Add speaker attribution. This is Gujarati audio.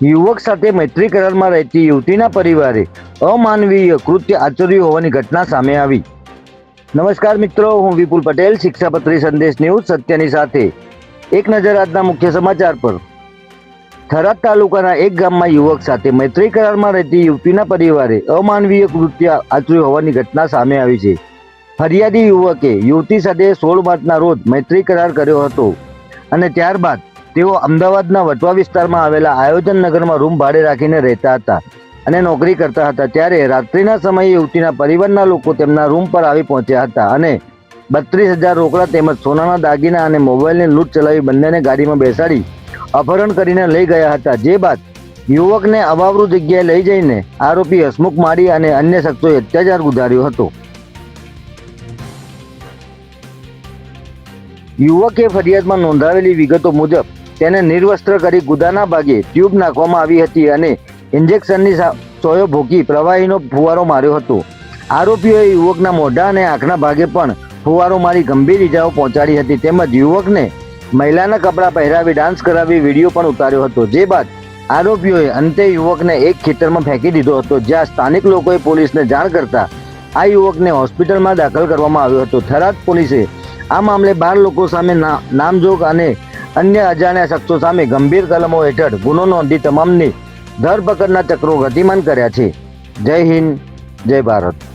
Speaker 1: યુવક સાથે મૈત્રી કરારમાં રહેતી યુવતીના પરિવારે અમાનવીય કૃત્ય આચર્યું હોવાની ઘટના સામે આવી। નમસ્કાર મિત્રો, હું વિપુલ પટેલ, શિક્ષાપત્રી સંદેશ ન્યૂઝ સત્યની સાથે। એક નજર આજના મુખ્ય સમાચાર પર। થરાદ તાલુકાના એક ગામમાં યુવક સાથે મૈત્રી કરારમાં રહેતી યુવતીના પરિવારે અમાનવીય કૃત્ય આચર્યું હોવાની ઘટના સામે આવી છે। ફરિયાદી યુવકે યુવતી સાથે 16 માર્ચના રોજ મૈત્રી કરાર કર્યો હતો અને ત્યારબાદ તેઓ અમદાવાદના વટવા વિસ્તારમાં આવેલા આયોજન નગરમાં રૂમ ભાડે રાખીને રહેતા હતા અને નોકરી કરતા હતા। ત્યારે રાત્રિના સમયે યુવતીના પરિવારના લોકો તેમના રૂમ પર આવી પહોંચ્યા હતા અને 32,000 રોકડા તેમજ સોનાના દાગીના અને મોબાઈલની લૂંટ ચલાવી બંનેને ગાડીમાં બેસાડી અપહરણ કરીને લઈ ગયા હતા। જે બાદ યુવકને અવાવરૂ જગ્યાએ લઈ જઈને આરોપી હસમુખ માળી અને અન્ય શખ્સોએ અત્યાચાર ગુજાર્યો હતો। યુવકે ફરિયાદમાં નોંધાવેલી વિગતો મુજબ તેને નિર્વસ્ત્ર કરી ગુદાના ભાગે ટ્યુબ નાખવામાં આવી હતી અને ઇન્જેક્શનની સોયો ભોગી પ્રવાહીનો ફુવારો માર્યો હતો। આરોપીઓએ યુવકના મોઢા અને આંખના ભાગે પણ ફુવારો મારી ગંભીર ઇજાઓ પહોંચાડી હતી તેમજ યુવકને મહિલાના કપડાં પહેરાવી ડાન્સ કરાવી વિડીયો પણ ઉતાર્યો હતો। જે બાદ આરોપીઓએ અંતે યુવકને એક ખેતરમાં ફેંકી દીધો હતો, જ્યાં સ્થાનિક લોકોએ પોલીસને જાણ કરતા આ યુવકને હોસ્પિટલમાં દાખલ કરવામાં આવ્યો હતો। થરાદ પોલીસે આ મામલે 12 લોકો સામે નામજોગ અને અન્ય અજાણ્યા શખ્સો સામે ગંભીર કલમો હેઠળ ગુનો નોંધી તમામની ધરપકડના ચક્રો ગતિમાન કર્યા છે। જય હિન્દ, જય ભારત।